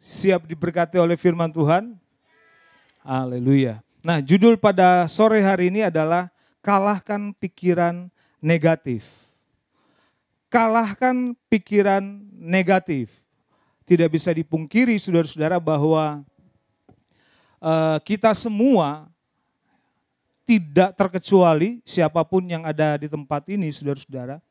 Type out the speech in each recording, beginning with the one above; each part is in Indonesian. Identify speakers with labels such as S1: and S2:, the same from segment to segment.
S1: Siap diberkati oleh firman Tuhan? Haleluya. Nah, judul pada sore hari ini adalah kalahkan pikiran negatif. Kalahkan pikiran negatif. Tidak bisa dipungkiri saudara-saudara bahwa kita semua tidak terkecuali siapapun yang ada di tempat ini saudara-saudara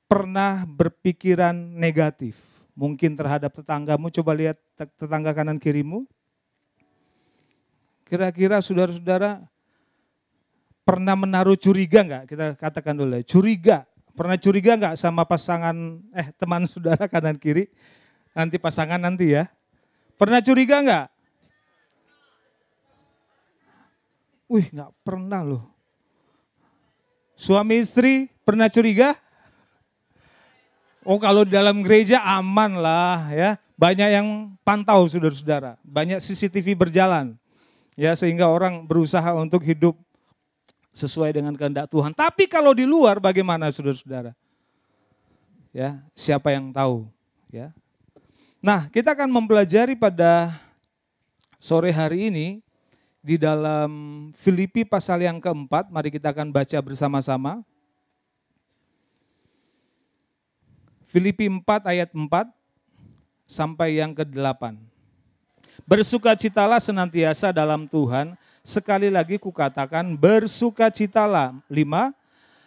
S1: pernah berpikiran negatif. Mungkin terhadap tetanggamu, coba lihat tetangga kanan kirimu. Kira-kira saudara-saudara pernah menaruh curiga enggak? Kita katakan dulu ya, curiga. Pernah curiga enggak sama pasangan, teman saudara kanan kiri? Nanti pasangan nanti ya. Pernah curiga enggak? Wih, enggak pernah loh. Suami istri pernah curiga? Oh, kalau di dalam gereja aman lah ya. Banyak yang pantau saudara-saudara. Banyak CCTV berjalan. Ya, sehingga orang berusaha untuk hidup sesuai dengan kehendak Tuhan. Tapi kalau di luar bagaimana saudara-saudara? Ya, siapa yang tahu? Ya. Nah, kita akan mempelajari pada sore hari ini di dalam Filipi pasal yang keempat. Mari kita akan baca bersama-sama. Filipi 4 ayat 4 sampai yang ke-8. Bersukacitalah senantiasa dalam Tuhan, sekali lagi kukatakan bersukacitalah. 5.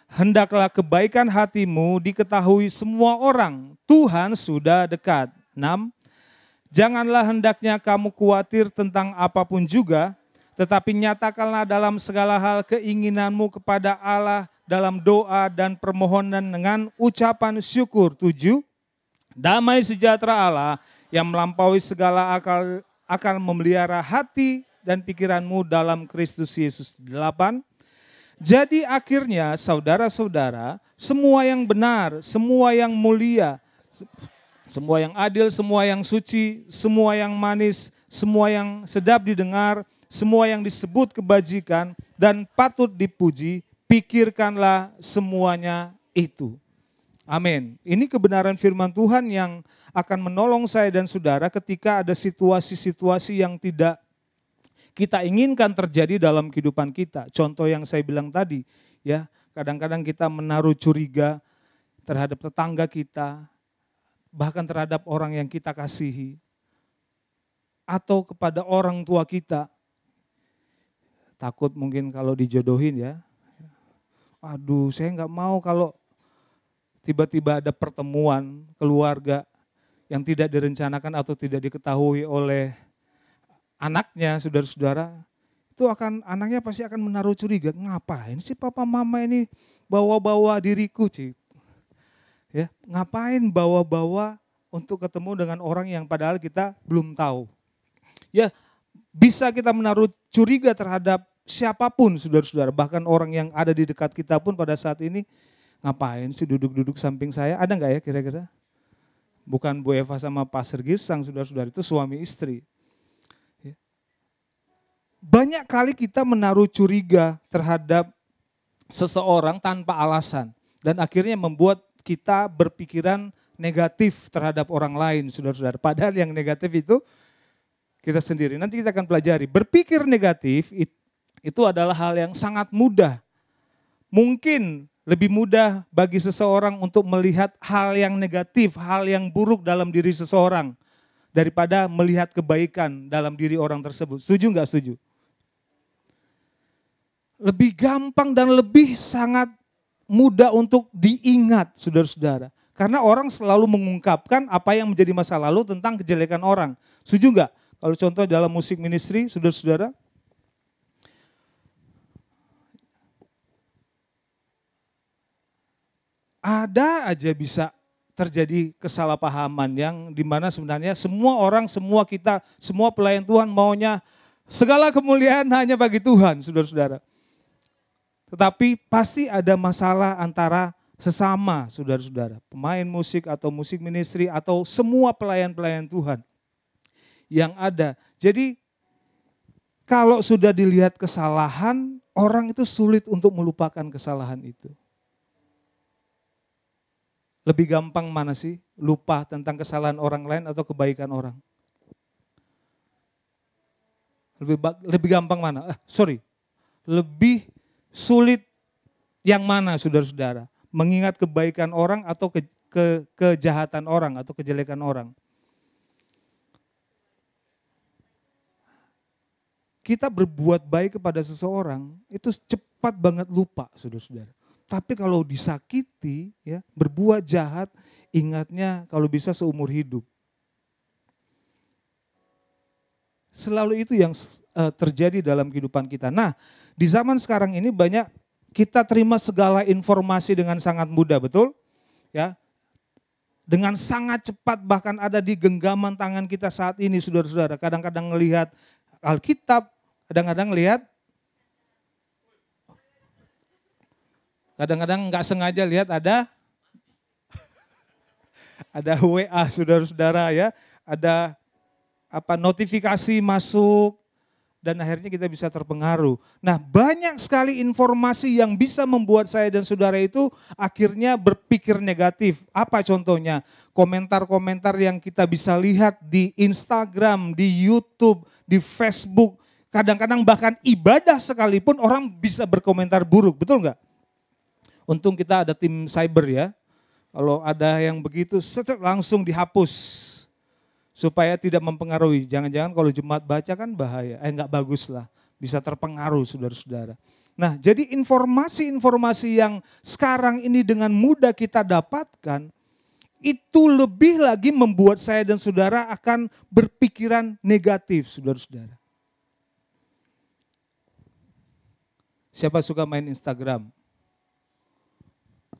S1: Hendaklah kebaikan hatimu diketahui semua orang, Tuhan sudah dekat. 6. Janganlah hendaknya kamu khawatir tentang apapun juga, tetapi nyatakanlah dalam segala hal keinginanmu kepada Allah dalam doa dan permohonan dengan ucapan syukur. 7. Damai sejahtera Allah yang melampaui segala akal akan memelihara hati dan pikiranmu dalam Kristus Yesus. 8. Jadi akhirnya saudara-saudara, semua yang benar, semua yang mulia, semua yang adil, semua yang suci, semua yang manis, semua yang sedap didengar, semua yang disebut kebajikan dan patut dipuji, pikirkanlah semuanya itu. Amin. Ini kebenaran firman Tuhan yang akan menolong saya dan saudara ketika ada situasi-situasi yang tidak kita inginkan terjadi dalam kehidupan kita. Contoh yang saya bilang tadi, ya, kadang-kadang kita menaruh curiga terhadap tetangga kita, bahkan terhadap orang yang kita kasihi, atau kepada orang tua kita. Takut mungkin kalau dijodohin ya. Aduh, saya nggak mau kalau tiba-tiba ada pertemuan keluarga yang tidak direncanakan atau tidak diketahui oleh anaknya, saudara-saudara, itu anaknya pasti akan menaruh curiga, ngapain sih papa mama ini bawa-bawa diriku, Cik? Ya, ngapain bawa-bawa untuk ketemu dengan orang yang padahal kita belum tahu. Ya, bisa kita menaruh curiga terhadap siapapun, saudara-saudara, bahkan orang yang ada di dekat kita pun pada saat ini, ngapain sih duduk-duduk samping saya, ada nggak ya kira-kira? Bukan Bu Eva sama Pastor Girsang, saudara-saudara, itu suami istri. Ya. Banyak kali kita menaruh curiga terhadap seseorang tanpa alasan. Dan akhirnya membuat kita berpikiran negatif terhadap orang lain, saudara-saudara. Padahal yang negatif itu kita sendiri. Nanti kita akan pelajari. Berpikir negatif itu adalah hal yang sangat mudah. Mungkin lebih mudah bagi seseorang untuk melihat hal yang negatif, hal yang buruk dalam diri seseorang daripada melihat kebaikan dalam diri orang tersebut. Setuju nggak setuju? Lebih gampang dan lebih sangat mudah untuk diingat, saudara-saudara. Karena orang selalu mengungkapkan apa yang menjadi masa lalu tentang kejelekan orang. Setuju nggak? Kalau contoh dalam musik ministry, saudara-saudara, ada aja bisa terjadi kesalahpahaman yang dimana sebenarnya semua orang, semua kita, semua pelayan Tuhan maunya segala kemuliaan hanya bagi Tuhan, saudara-saudara. Tetapi pasti ada masalah antara sesama, saudara-saudara. Pemain musik atau musik ministry atau semua pelayan-pelayan Tuhan yang ada. Jadi kalau sudah dilihat kesalahan, orang itu sulit untuk melupakan kesalahan itu. Lebih gampang mana sih? lupa tentang kesalahan orang lain atau kebaikan orang? Lebih gampang mana? Lebih sulit yang mana, saudara-saudara? Mengingat kebaikan orang atau kejahatan orang atau kejelekan orang? Kita berbuat baik kepada seseorang, itu cepat banget lupa, saudara-saudara. Tapi kalau disakiti, ya, berbuat jahat, ingatnya kalau bisa seumur hidup. Selalu itu yang terjadi dalam kehidupan kita. Nah, di zaman sekarang ini banyak kita terima segala informasi dengan sangat mudah, betul? Ya, dengan sangat cepat, bahkan ada di genggaman tangan kita saat ini, saudara-saudara. Kadang-kadang melihat Alkitab, kadang-kadang nggak sengaja lihat ada WA, saudara-saudara, ya, ada notifikasi masuk, dan akhirnya kita bisa terpengaruh. Nah, banyak sekali informasi yang bisa membuat saya dan saudara itu akhirnya berpikir negatif. Apa contohnya? Komentar-komentar yang kita bisa lihat di Instagram, di YouTube, di Facebook. Kadang-kadang bahkan ibadah sekalipun orang bisa berkomentar buruk, betul nggak? Untung kita ada tim cyber, ya. Kalau ada yang begitu, langsung dihapus. Supaya tidak mempengaruhi. Jangan-jangan kalau jemaat baca kan bahaya. Nggak bagus lah. Bisa terpengaruh, saudara-saudara. Nah, jadi informasi-informasi yang sekarang ini dengan mudah kita dapatkan, itu lebih lagi membuat saya dan saudara akan berpikiran negatif, saudara-saudara. Siapa suka main Instagram?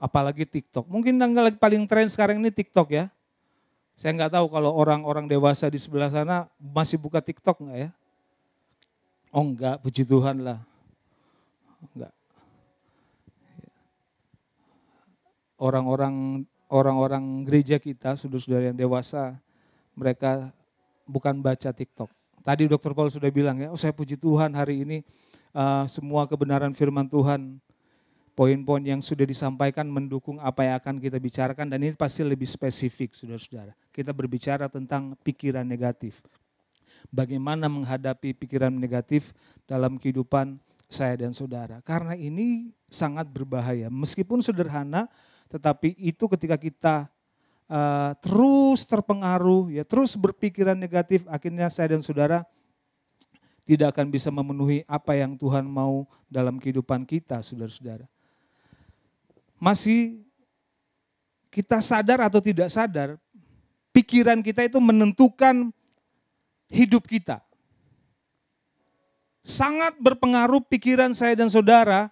S1: Apalagi TikTok. Mungkin yang paling tren sekarang ini TikTok, ya. Saya nggak tahu kalau orang-orang dewasa di sebelah sana masih buka TikTok nggak, ya? Oh enggak, puji Tuhan lah. Enggak. Orang-orang gereja kita, saudara-saudara yang dewasa, mereka bukan baca TikTok. Tadi Dr. Paul sudah bilang, ya, saya puji Tuhan hari ini semua kebenaran firman Tuhan, poin-poin yang sudah disampaikan mendukung apa yang akan kita bicarakan, dan ini pasti lebih spesifik, saudara-saudara. Kita berbicara tentang pikiran negatif. Bagaimana menghadapi pikiran negatif dalam kehidupan saya dan saudara. Karena ini sangat berbahaya. Meskipun sederhana, tetapi itu ketika kita terus terpengaruh, ya, terus berpikiran negatif, akhirnya saya dan saudara tidak akan bisa memenuhi apa yang Tuhan mau dalam kehidupan kita, saudara-saudara. Masih kita sadar atau tidak sadar, pikiran kita itu menentukan hidup kita. Sangat berpengaruh pikiran saya dan saudara.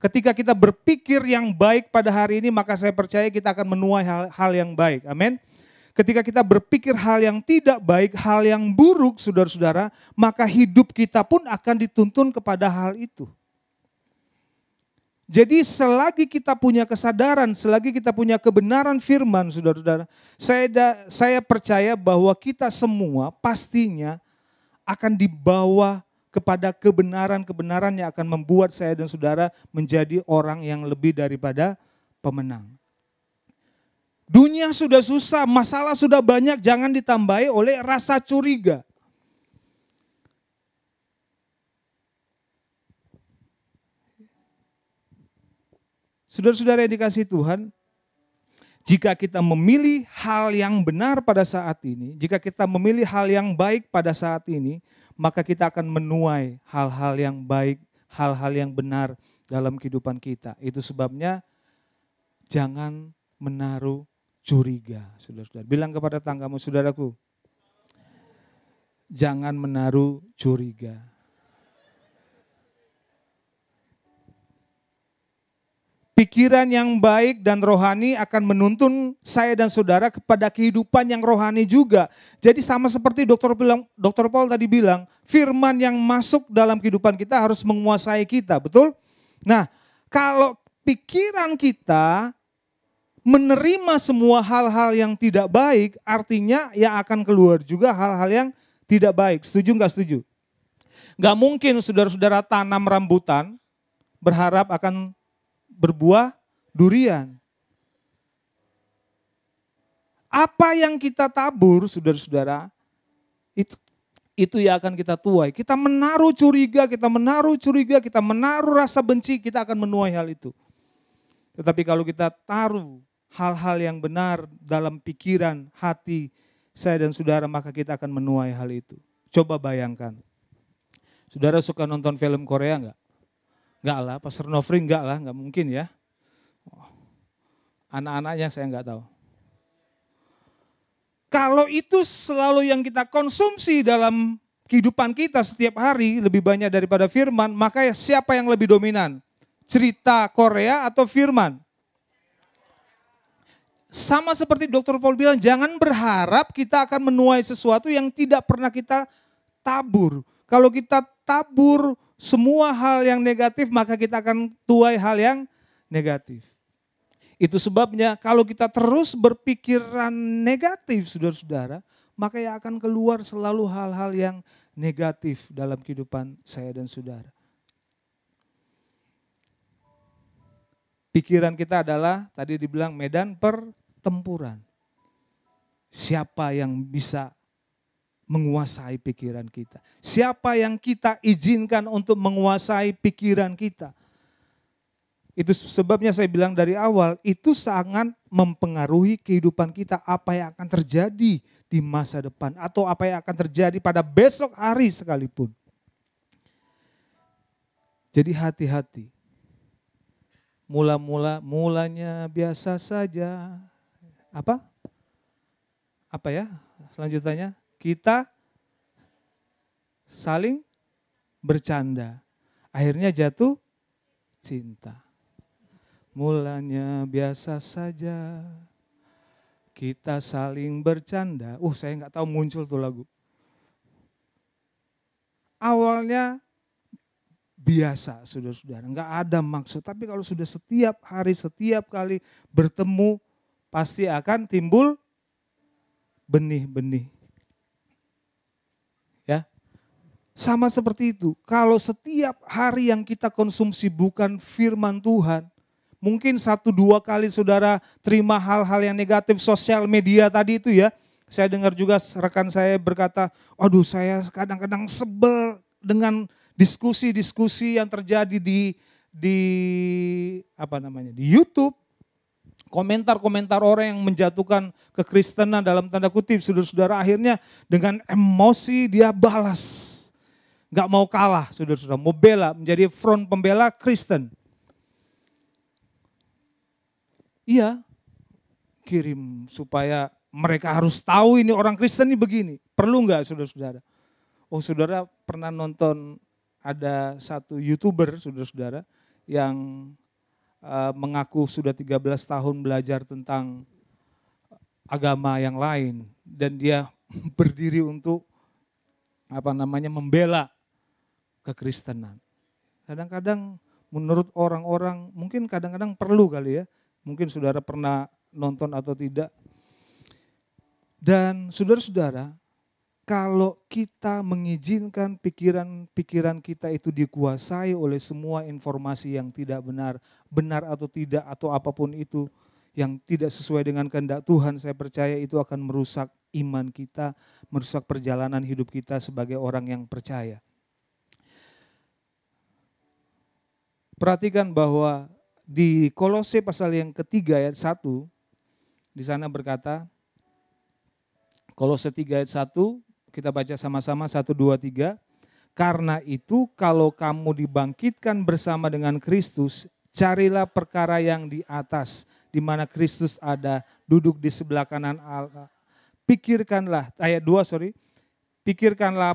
S1: Ketika kita berpikir yang baik pada hari ini, maka saya percaya kita akan menuai hal yang baik. Amin. Ketika kita berpikir hal yang tidak baik, hal yang buruk, saudara-saudara, maka hidup kita pun akan dituntun kepada hal itu. Jadi selagi kita punya kesadaran, selagi kita punya kebenaran firman, saudara-saudara, saya percaya bahwa kita semua pastinya akan dibawa kepada kebenaran-kebenaran yang akan membuat saya dan saudara menjadi orang yang lebih daripada pemenang. Dunia sudah susah, masalah sudah banyak, jangan ditambahi oleh rasa curiga. Saudara-saudara yang dikasihi Tuhan, jika kita memilih hal yang benar pada saat ini, jika kita memilih hal yang baik pada saat ini, maka kita akan menuai hal-hal yang baik, hal-hal yang benar dalam kehidupan kita. Itu sebabnya jangan menaruh curiga, saudara-saudara. Bilang kepada tanggamu, saudaraku, jangan menaruh curiga. Pikiran yang baik dan rohani akan menuntun saya dan saudara kepada kehidupan yang rohani juga. Jadi sama seperti Dr. Paul tadi bilang, firman yang masuk dalam kehidupan kita harus menguasai kita, betul? Nah, kalau pikiran kita menerima semua hal-hal yang tidak baik, artinya yang akan keluar juga hal-hal yang tidak baik. Setuju nggak setuju? Nggak mungkin saudara-saudara tanam rambutan berharap akan berbuah durian. Apa yang kita tabur, saudara-saudara, itu yang akan kita tuai. Kita menaruh curiga, kita menaruh rasa benci, kita akan menuai hal itu. Tetapi kalau kita taruh hal-hal yang benar dalam pikiran, hati saya dan saudara, maka kita akan menuai hal itu. Coba bayangkan. Saudara suka nonton film Korea enggak? Enggak lah, Pastor Nofri enggak lah, enggak mungkin ya. Anak-anaknya saya enggak tahu. Kalau itu selalu yang kita konsumsi dalam kehidupan kita setiap hari lebih banyak daripada firman, maka siapa yang lebih dominan? Cerita Korea atau firman? Sama seperti Dr. Paul bilang, jangan berharap kita akan menuai sesuatu yang tidak pernah kita tabur. Kalau kita tabur semua hal yang negatif, maka kita akan tuai hal yang negatif. Itu sebabnya kalau kita terus berpikiran negatif, saudara-saudara, maka yang akan keluar selalu hal-hal yang negatif dalam kehidupan saya dan saudara. Pikiran kita adalah, tadi dibilang medan pertempuran. Siapa yang bisa menguasai pikiran kita? Siapa yang kita izinkan untuk menguasai pikiran kita? Itu sebabnya saya bilang dari awal, itu sangat mempengaruhi kehidupan kita, apa yang akan terjadi di masa depan, atau apa yang akan terjadi pada besok hari sekalipun. Jadi hati-hati. Mulanya biasa saja. Apa ya selanjutnya? Kita saling bercanda. Akhirnya jatuh cinta. Mulanya biasa saja, kita saling bercanda. Saya nggak tahu muncul tuh lagu. Awalnya biasa, saudara-saudara, nggak ada maksud. Tapi kalau sudah setiap hari, setiap kali bertemu, pasti akan timbul benih-benih. Ya, sama seperti itu. Kalau setiap hari yang kita konsumsi bukan firman Tuhan, mungkin 1-2 kali saudara terima hal-hal yang negatif sosial media tadi itu ya. Saya dengar juga rekan saya berkata, aduh saya kadang-kadang sebel dengan diskusi-diskusi yang terjadi di YouTube. Komentar-komentar orang yang menjatuhkan kekristenan dalam tanda kutip, saudara-saudara, akhirnya dengan emosi dia balas. Gak mau kalah, saudara-saudara, mau bela, menjadi front pembela Kristen. Iya, kirim supaya mereka harus tahu ini orang Kristen ini begini. Perlu nggak saudara-saudara? Saudara pernah nonton ada satu YouTuber saudara-saudara yang mengaku sudah 13 tahun belajar tentang agama yang lain. Dan dia berdiri untuk membela kekristenan. Kadang-kadang menurut orang-orang mungkin kadang-kadang perlu kali ya. Mungkin saudara pernah nonton atau tidak. Dan saudara-saudara, kalau kita mengizinkan pikiran kita itu dikuasai oleh semua informasi yang tidak benar atau tidak atau apapun itu yang tidak sesuai dengan kehendak Tuhan, saya percaya itu akan merusak iman kita, merusak perjalanan hidup kita sebagai orang yang percaya. Perhatikan bahwa di Kolose pasal yang ketiga ayat 1, di sana berkata, Kolose 3 ayat 1, kita baca sama-sama 1, 2, 3. Karena itu kalau kamu dibangkitkan bersama dengan Kristus, carilah perkara yang di atas, di mana Kristus ada, duduk di sebelah kanan Allah. Pikirkanlah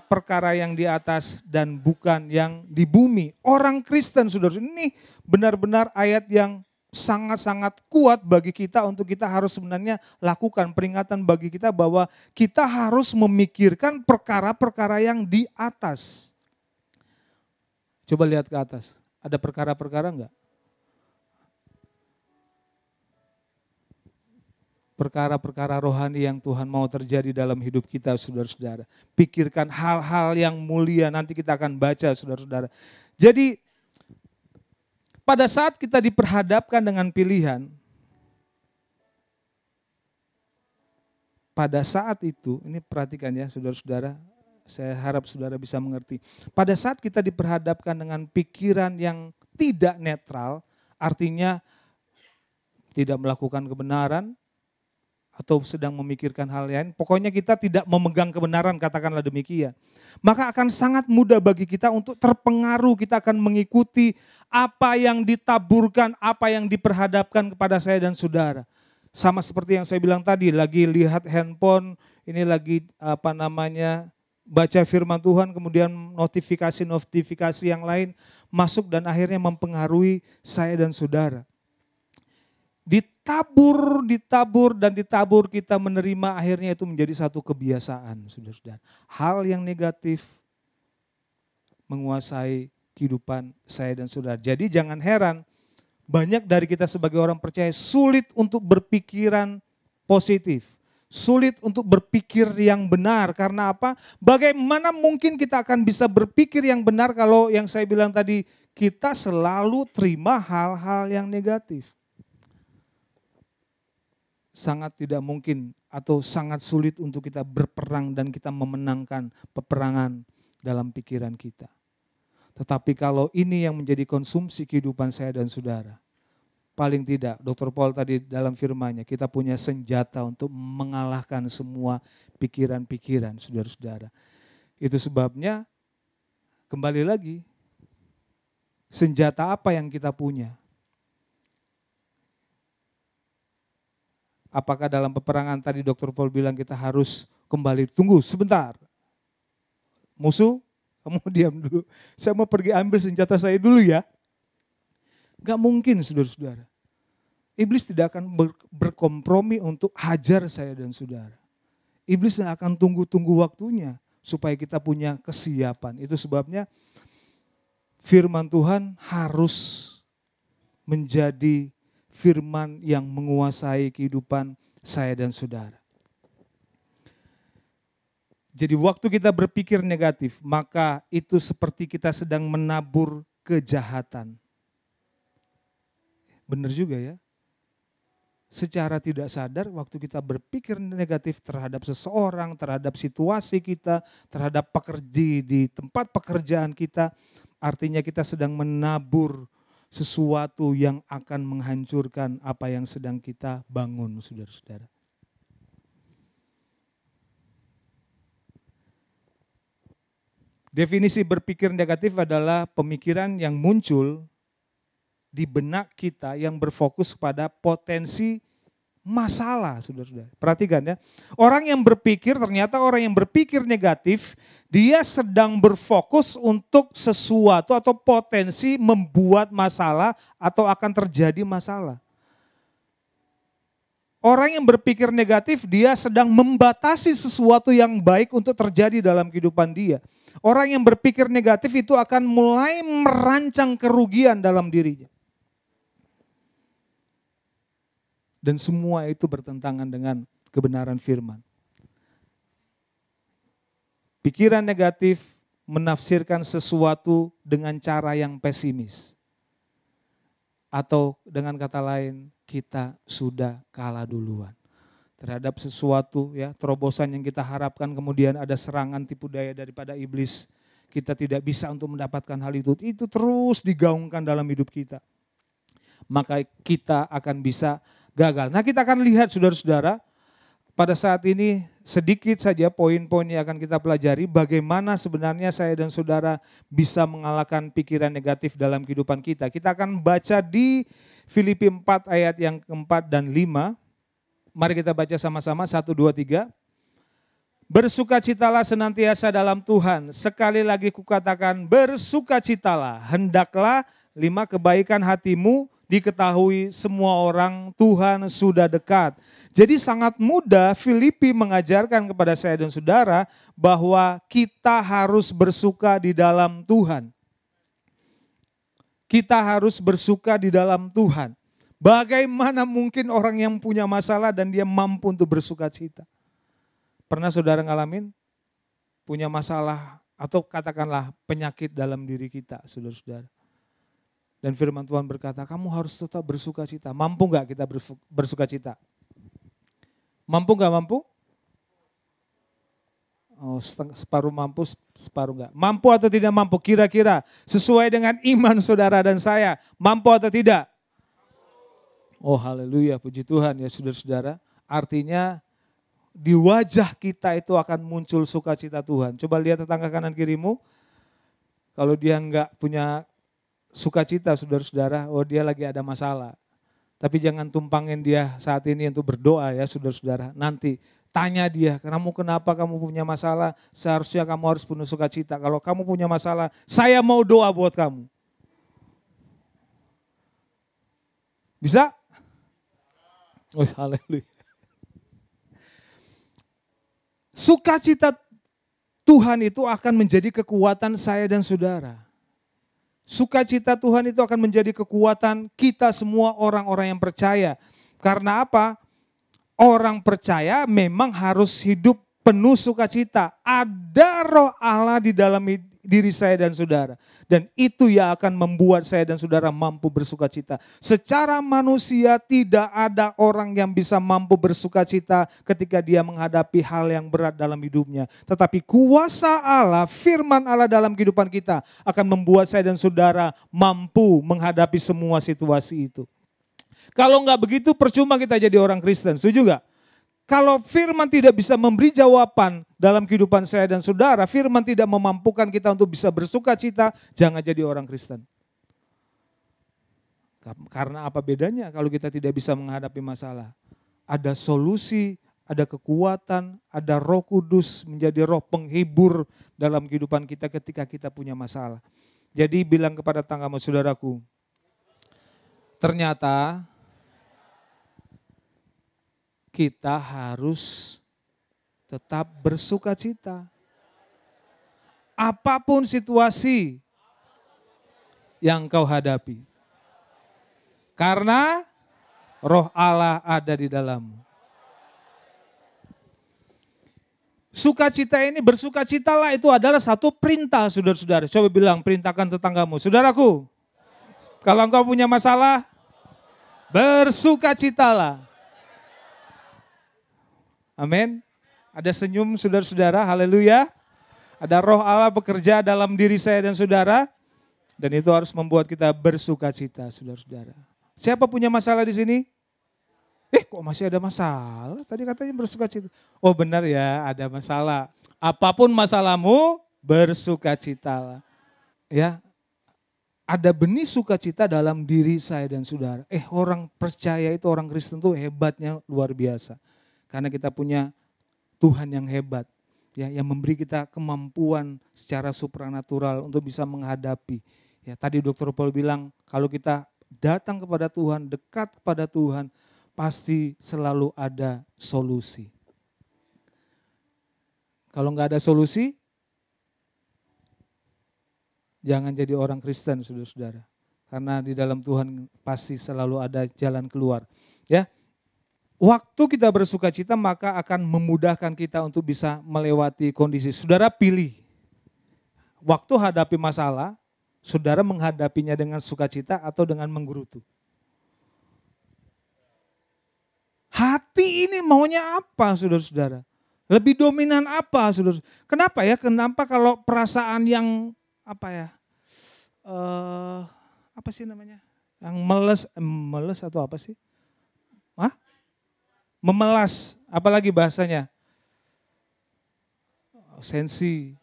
S1: perkara yang di atas dan bukan yang di bumi. Orang Kristen, saudara, ini benar-benar ayat yang sangat-sangat kuat bagi kita untuk kita harus sebenarnya lakukan. Peringatan bagi kita bahwa kita harus memikirkan perkara-perkara yang di atas. Coba lihat ke atas, ada perkara-perkara enggak? Perkara-perkara rohani yang Tuhan mau terjadi dalam hidup kita, saudara-saudara. Pikirkan hal-hal yang mulia, nanti kita akan baca, saudara-saudara. Jadi pada saat kita diperhadapkan dengan pilihan, pada saat itu, ini perhatikan ya saudara-saudara, saya harap saudara bisa mengerti. Pada saat kita diperhadapkan dengan pikiran yang tidak netral, artinya tidak melakukan kebenaran, atau sedang memikirkan hal lain, pokoknya kita tidak memegang kebenaran, katakanlah demikian. Maka akan sangat mudah bagi kita untuk terpengaruh, kita akan mengikuti apa yang ditaburkan, apa yang diperhadapkan kepada saya dan saudara. Sama seperti yang saya bilang tadi, lagi lihat handphone, ini lagi baca firman Tuhan, kemudian notifikasi yang lain masuk dan akhirnya mempengaruhi saya dan saudara. Ditabur kita menerima, akhirnya itu menjadi satu kebiasaan, saudara-saudara. Hal yang negatif menguasai kehidupan saya dan saudara. Jadi jangan heran, banyak dari kita sebagai orang percaya sulit untuk berpikiran positif. Sulit untuk berpikir yang benar, karena apa? Bagaimana mungkin kita akan bisa berpikir yang benar kalau yang saya bilang tadi, kita selalu terima hal-hal yang negatif. Sangat tidak mungkin atau sangat sulit untuk kita berperang dan kita memenangkan peperangan dalam pikiran kita. Tetapi kalau ini yang menjadi konsumsi kehidupan saya dan saudara, paling tidak Dr. Paul tadi dalam firman-Nya, kita punya senjata untuk mengalahkan semua pikiran-pikiran saudara-saudara. Itu sebabnya kembali lagi, senjata apa yang kita punya? Apakah dalam peperangan tadi Dr. Paul bilang kita harus kembali, tunggu sebentar. Musuh, kamu diam dulu. Saya mau pergi ambil senjata saya dulu ya. Gak mungkin saudara-saudara. Iblis tidak akan berkompromi untuk hajar saya dan saudara. Iblis akan tunggu-tunggu waktunya supaya kita punya kesiapan. Itu sebabnya firman Tuhan harus menjadi firman yang menguasai kehidupan saya dan saudara. Jadi waktu kita berpikir negatif, maka itu seperti kita sedang menabur kejahatan. Benar juga ya. Secara tidak sadar waktu kita berpikir negatif terhadap seseorang, terhadap situasi kita, terhadap pekerja di tempat pekerjaan kita, artinya kita sedang menabur sesuatu yang akan menghancurkan apa yang sedang kita bangun, saudara-saudara. Definisi berpikir negatif adalah pemikiran yang muncul di benak kita yang berfokus pada potensi masalah, saudara-saudara. Perhatikan ya, ternyata orang yang berpikir negatif, dia sedang berfokus untuk sesuatu atau potensi membuat masalah atau akan terjadi masalah. Orang yang berpikir negatif, dia sedang membatasi sesuatu yang baik untuk terjadi dalam kehidupan dia. Orang yang berpikir negatif itu akan mulai merancang kerugian dalam dirinya. Dan semua itu bertentangan dengan kebenaran firman. Pikiran negatif menafsirkan sesuatu dengan cara yang pesimis. Atau dengan kata lain, kita sudah kalah duluan. Terhadap sesuatu ya, terobosan yang kita harapkan, kemudian ada serangan tipu daya daripada iblis. Kita tidak bisa untuk mendapatkan hal itu. Itu terus digaungkan dalam hidup kita. Maka kita akan bisa gagal. Nah, kita akan lihat saudara-saudara, pada saat ini sedikit saja poin-poin yang akan kita pelajari bagaimana sebenarnya saya dan saudara bisa mengalahkan pikiran negatif dalam kehidupan kita. Kita akan baca di Filipi 4 ayat yang keempat dan 5. Mari kita baca sama-sama, 1, 2, 3. Bersukacitalah senantiasa dalam Tuhan. Sekali lagi kukatakan bersukacitalah. Hendaklah 5 kebaikan hatimu diketahui semua orang, Tuhan sudah dekat. Jadi sangat mudah Filipi mengajarkan kepada saya dan saudara bahwa kita harus bersuka di dalam Tuhan. Kita harus bersuka di dalam Tuhan. Bagaimana mungkin orang yang punya masalah dan dia mampu untuk bersuka cita? Pernah saudara ngalamin punya masalah atau katakanlah penyakit dalam diri kita, saudara-saudara? Dan firman Tuhan berkata, kamu harus tetap bersuka cita. Mampu gak kita bersuka cita? Mampu gak mampu? Oh, separuh mampu, separuh enggak. Mampu atau tidak mampu? Kira-kira sesuai dengan iman saudara dan saya, mampu atau tidak? Oh haleluya, puji Tuhan ya saudara-saudara. Artinya di wajah kita itu akan muncul sukacita Tuhan. Coba lihat tetangga kanan kirimu, kalau dia enggak punya sukacita saudara-saudara, oh dia lagi ada masalah. Tapi jangan tumpangin dia saat ini untuk berdoa ya saudara-saudara. Nanti tanya dia, kamu kenapa kamu punya masalah, seharusnya kamu harus penuh sukacita. Kalau kamu punya masalah, saya mau doa buat kamu. Bisa? Oh haleluya. Sukacita Tuhan itu akan menjadi kekuatan saya dan saudara. Sukacita Tuhan itu akan menjadi kekuatan kita semua orang-orang yang percaya. Karena apa? Orang percaya memang harus hidup penuh sukacita. Ada roh Allah di dalam diri saya dan saudara. Dan itu yang akan membuat saya dan saudara mampu bersukacita. Secara manusia tidak ada orang yang bisa mampu bersukacita ketika dia menghadapi hal yang berat dalam hidupnya. Tetapi kuasa Allah, firman Allah dalam kehidupan kita akan membuat saya dan saudara mampu menghadapi semua situasi itu. Kalau enggak begitu percuma kita jadi orang Kristen, setuju enggak? Kalau firman tidak bisa memberi jawaban dalam kehidupan saya dan saudara, firman tidak memampukan kita untuk bisa bersuka cita, jangan jadi orang Kristen. Karena apa bedanya kalau kita tidak bisa menghadapi masalah? Ada solusi, ada kekuatan, ada Roh Kudus menjadi roh penghibur dalam kehidupan kita ketika kita punya masalah. Jadi bilang kepada tanggamu saudaraku, ternyata kita harus tetap bersuka cita. Apapun situasi yang kau hadapi. Karena roh Allah ada di dalammu. Sukacita ini, bersukacitalah itu adalah satu perintah saudara-saudara. Coba bilang, perintahkan tetanggamu. Saudaraku, kalau engkau punya masalah, bersukacitalah. Amin. Ada senyum saudara-saudara, haleluya. Ada roh Allah bekerja dalam diri saya dan saudara. Dan itu harus membuat kita bersukacita saudara-saudara. Siapa punya masalah di sini? Kok masih ada masalah? Tadi katanya bersukacita. Oh benar ya, ada masalah. Apapun masalahmu, bersukacitalah. Ya, ada benih sukacita dalam diri saya dan saudara. Orang percaya itu, orang Kristen itu hebatnya luar biasa. Karena kita punya Tuhan yang hebat, ya, yang memberi kita kemampuan secara supranatural untuk bisa menghadapi. Ya, tadi Dr. Paul bilang kalau kita datang kepada Tuhan, dekat kepada Tuhan, pasti selalu ada solusi. Kalau nggak ada solusi, jangan jadi orang Kristen, saudara-saudara. Karena di dalam Tuhan pasti selalu ada jalan keluar. Ya. Waktu kita bersuka cita maka akan memudahkan kita untuk bisa melewati kondisi. Saudara pilih, waktu hadapi masalah, saudara menghadapinya dengan sukacita atau dengan menggerutu. Hati ini maunya apa saudara-saudara? Lebih dominan apa saudara? Kenapa ya? Kenapa kalau perasaan yang apa sih namanya? Yang meles atau apa sih? Memelas, apalagi bahasanya? Sensi.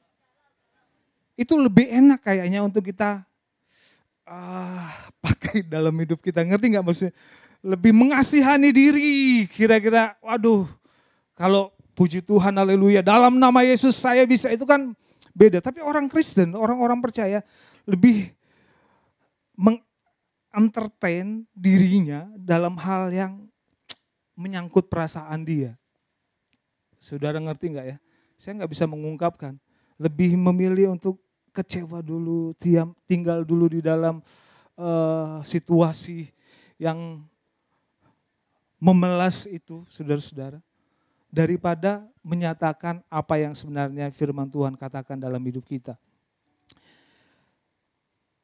S1: Itu lebih enak kayaknya untuk kita pakai dalam hidup kita. Ngerti nggak maksudnya? Lebih mengasihani diri. Kira-kira, waduh, kalau puji Tuhan, haleluya, dalam nama Yesus saya bisa, itu kan beda. Tapi orang Kristen, orang-orang percaya lebih entertain dirinya dalam hal yang menyangkut perasaan dia. Saudara ngerti enggak ya? Saya enggak bisa mengungkapkan. Lebih memilih untuk kecewa dulu, tinggal dulu di dalam situasi yang memelas itu, saudara-saudara. Daripada menyatakan apa yang sebenarnya firman Tuhan katakan dalam hidup kita.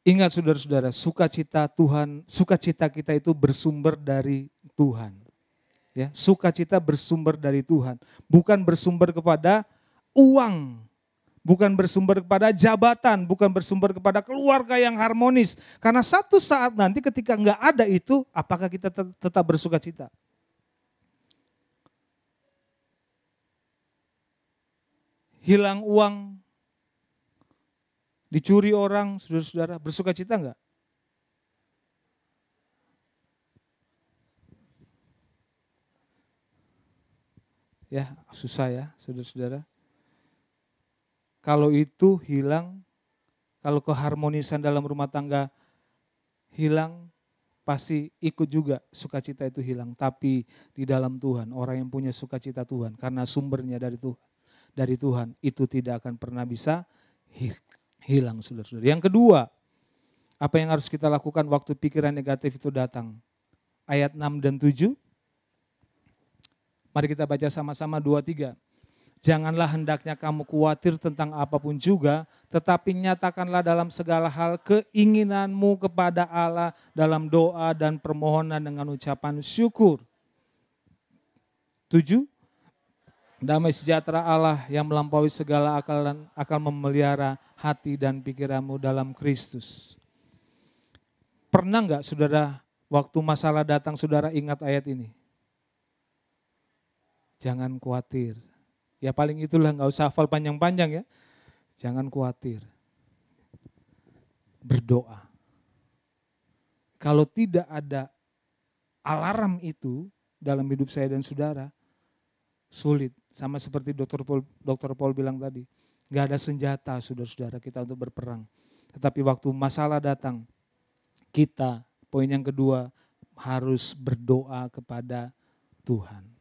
S1: Ingat saudara-saudara, sukacita kita itu bersumber dari Tuhan. Ya, sukacita bersumber dari Tuhan, bukan bersumber kepada uang, bukan bersumber kepada jabatan, bukan bersumber kepada keluarga yang harmonis. Karena satu saat nanti ketika enggak ada itu, apakah kita tetap bersuka cita? Hilang uang, dicuri orang, saudara-saudara, bersuka cita enggak? Ya, susah ya, saudara-saudara. Kalau itu hilang, kalau keharmonisan dalam rumah tangga hilang, pasti ikut juga sukacita itu hilang. Tapi di dalam Tuhan, orang yang punya sukacita Tuhan, karena sumbernya dari Tuhan, itu tidak akan pernah bisa hilang, saudara-saudara. Yang kedua, apa yang harus kita lakukan waktu pikiran negatif itu datang? Ayat 6 dan 7. Mari kita baca sama-sama 2-3. Janganlah hendaknya kamu khawatir tentang apapun juga, tetapi nyatakanlah dalam segala hal keinginanmu kepada Allah dalam doa dan permohonan dengan ucapan syukur. 7. Damai sejahtera Allah yang melampaui segala akal dan akan memelihara hati dan pikiranmu dalam Kristus. Pernah enggak saudara waktu masalah datang saudara ingat ayat ini? Jangan khawatir. Ya paling itulah, nggak usah hafal panjang-panjang ya. Jangan khawatir. Berdoa. Kalau tidak ada alarm itu dalam hidup saya dan saudara, sulit. Sama seperti Dr. Paul bilang tadi, nggak ada senjata saudara-saudara kita untuk berperang. Tetapi waktu masalah datang, kita, poin yang kedua, harus berdoa kepada Tuhan.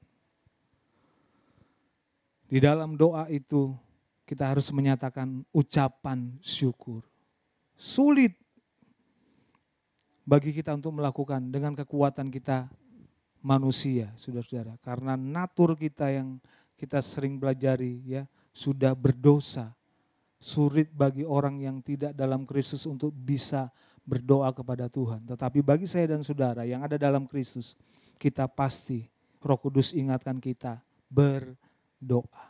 S1: Di dalam doa itu kita harus menyatakan ucapan syukur. Sulit bagi kita untuk melakukan dengan kekuatan kita manusia, saudara-saudara. Karena natur kita yang kita sering belajari ya sudah berdosa. Sulit bagi orang yang tidak dalam Kristus untuk bisa berdoa kepada Tuhan. Tetapi bagi saya dan saudara yang ada dalam Kristus, kita pasti Roh Kudus ingatkan kita berdoa.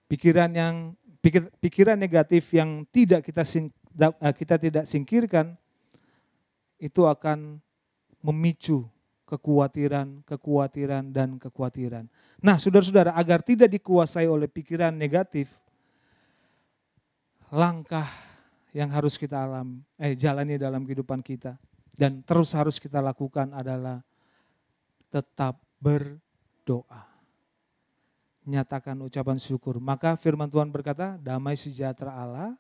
S1: Pikiran negatif yang kita tidak singkirkan itu akan memicu kekhawatiran dan kekhawatiran. Nah, saudara-saudara, agar tidak dikuasai oleh pikiran negatif, langkah yang harus kita jalani dalam kehidupan kita dan terus harus kita lakukan adalah tetap berdoa. Nyatakan ucapan syukur. Maka firman Tuhan berkata, damai sejahtera Allah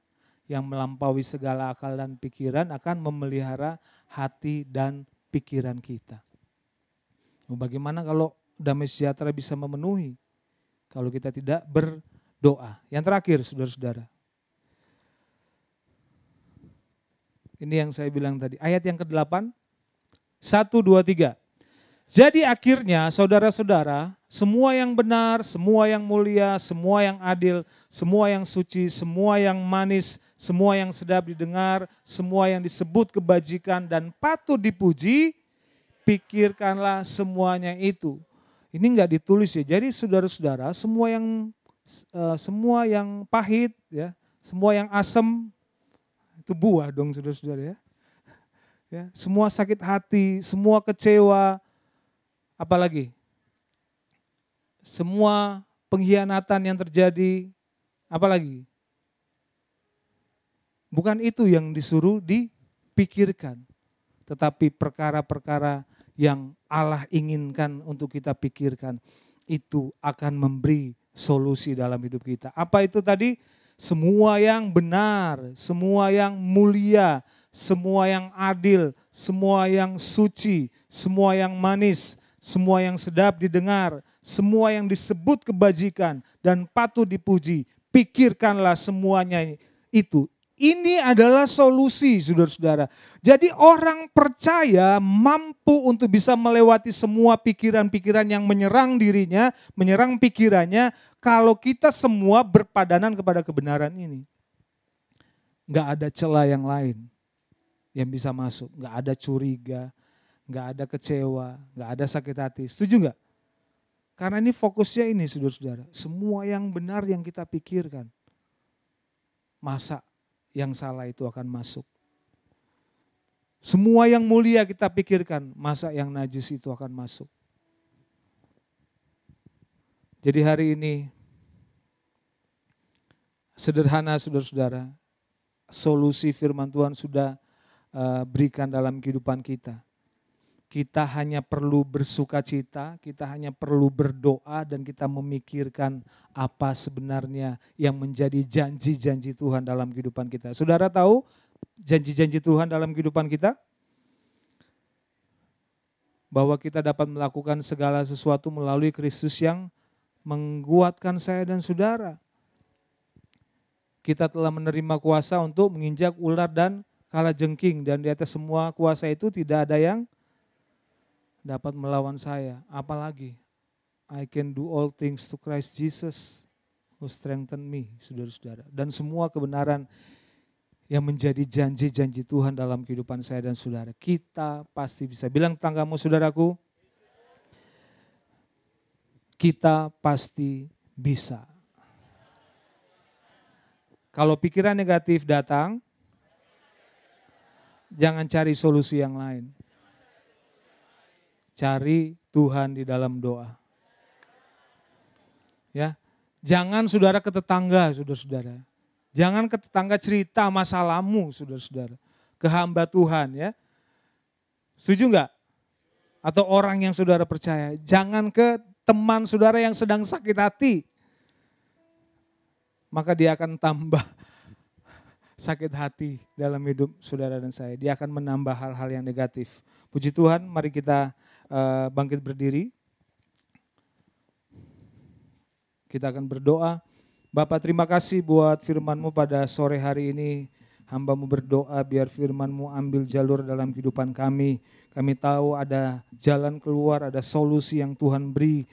S1: yang melampaui segala akal dan pikiran akan memelihara hati dan pikiran kita. Bagaimana kalau damai sejahtera bisa memenuhi kalau kita tidak berdoa? Yang terakhir, saudara-saudara. Ini yang saya bilang tadi, ayat yang ke-8, 1, 2, 3. Jadi akhirnya saudara-saudara, semua yang benar, semua yang mulia, semua yang adil, semua yang suci, semua yang manis, semua yang sedap didengar, semua yang disebut kebajikan dan patut dipuji, pikirkanlah semuanya itu. Ini enggak ditulis ya. Jadi saudara-saudara, semua yang pahit ya, semua yang asam itu buah dong saudara-saudara ya. Ya, semua sakit hati, semua kecewa, apalagi semua pengkhianatan yang terjadi, apalagi bukan itu yang disuruh dipikirkan, tetapi perkara-perkara yang Allah inginkan untuk kita pikirkan itu akan memberi solusi dalam hidup kita. Apa itu tadi? Semua yang benar, semua yang mulia, semua yang adil, semua yang suci, semua yang manis, semua yang sedap didengar, semua yang disebut kebajikan dan patut dipuji, pikirkanlah semuanya itu. Ini adalah solusi, saudara-saudara. Jadi orang percaya mampu untuk bisa melewati semua pikiran-pikiran yang menyerang dirinya, menyerang pikirannya, kalau kita semua berpadanan kepada kebenaran ini. Enggak ada celah yang lain yang bisa masuk, enggak ada curiga, enggak ada kecewa, enggak ada sakit hati. Setuju enggak? Karena ini fokusnya ini saudara-saudara. Semua yang benar yang kita pikirkan. Masa yang salah itu akan masuk. Semua yang mulia kita pikirkan. Masa yang najis itu akan masuk. Jadi hari ini sederhana saudara-saudara. Solusi firman Tuhan sudah berikan dalam kehidupan kita. Kita hanya perlu bersuka cita, kita hanya perlu berdoa dan kita memikirkan apa sebenarnya yang menjadi janji-janji Tuhan dalam kehidupan kita. Saudara tahu janji-janji Tuhan dalam kehidupan kita? Bahwa kita dapat melakukan segala sesuatu melalui Kristus yang menguatkan saya dan saudara. Kita telah menerima kuasa untuk menginjak ular dan kalajengking, dan di atas semua kuasa itu tidak ada yang dapat melawan saya. Apalagi I can do all things to Christ Jesus who strengthen me, saudara-saudara. Dan semua kebenaran yang menjadi janji-janji Tuhan dalam kehidupan saya dan saudara. Kita pasti bisa. Bilang tanggamu saudaraku, kita pasti bisa. Kalau pikiran negatif datang, jangan cari solusi yang lain. Cari Tuhan di dalam doa. Ya, jangan saudara ke tetangga, saudara-saudara. Jangan ke tetangga cerita masalahmu, saudara-saudara. Ke hamba Tuhan ya. Setuju enggak? Atau orang yang saudara percaya. Jangan ke teman saudara yang sedang sakit hati. Maka dia akan tambah sakit hati dalam hidup saudara dan saya. Dia akan menambah hal-hal yang negatif. Puji Tuhan, mari kita bangkit berdiri. Kita akan berdoa. Bapak, terima kasih buat firman-Mu pada sore hari ini. Hamba-Mu berdoa biar firman-Mu ambil jalur dalam kehidupan kami. Kami tahu ada jalan keluar, ada solusi yang Tuhan beri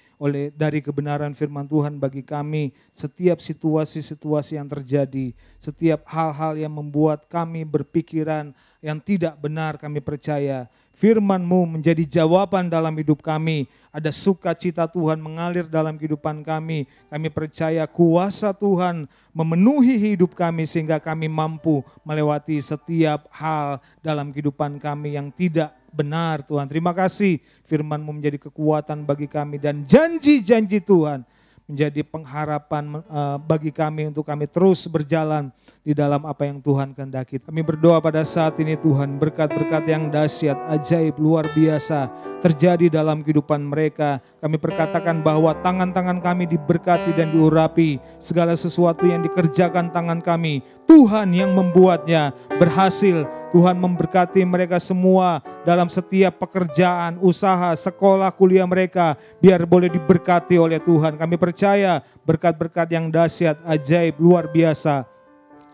S1: dari kebenaran firman Tuhan bagi kami. Setiap situasi-situasi yang terjadi, setiap hal-hal yang membuat kami berpikiran yang tidak benar, kami percaya firman-Mu menjadi jawaban dalam hidup kami. Ada sukacita Tuhan mengalir dalam kehidupan kami. Kami percaya kuasa Tuhan memenuhi hidup kami sehingga kami mampu melewati setiap hal dalam kehidupan kami yang tidak benar Tuhan. Terima kasih firman-Mu menjadi kekuatan bagi kami dan janji-janji Tuhan menjadi pengharapan bagi kami untuk kami terus berjalan di dalam apa yang Tuhan kehendaki. Kami berdoa pada saat ini Tuhan, berkat-berkat yang dahsyat, ajaib, luar biasa terjadi dalam kehidupan mereka. Kami perkatakan bahwa tangan-tangan kami diberkati dan diurapi. Segala sesuatu yang dikerjakan tangan kami, Tuhan yang membuatnya berhasil. Tuhan memberkati mereka semua dalam setiap pekerjaan, usaha, sekolah, kuliah mereka. Biar boleh diberkati oleh Tuhan. Kami percaya berkat-berkat yang dahsyat, ajaib, luar biasa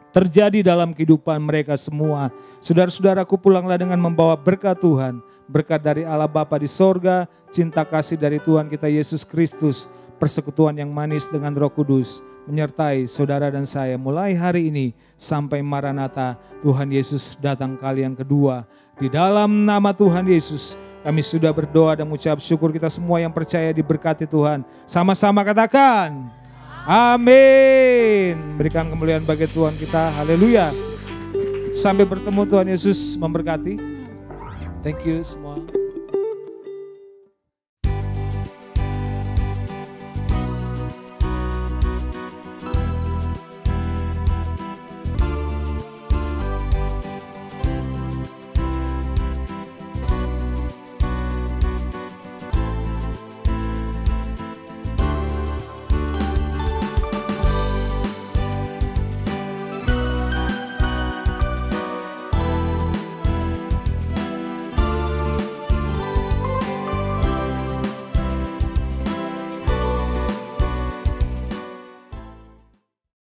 S1: terjadi dalam kehidupan mereka semua. Saudara-saudaraku, pulanglah dengan membawa berkat Tuhan. Berkat dari Allah Bapa di sorga, cinta kasih dari Tuhan kita Yesus Kristus, persekutuan yang manis dengan Roh Kudus menyertai saudara dan saya mulai hari ini sampai Maranatha Tuhan Yesus datang kali yang kedua. Di dalam nama Tuhan Yesus kami sudah berdoa dan mengucap syukur. Kita semua yang percaya diberkati Tuhan. Sama-sama katakan amin. Berikan kemuliaan bagi Tuhan kita. Haleluya. Sampai bertemu, Tuhan Yesus memberkati. Thank you semua.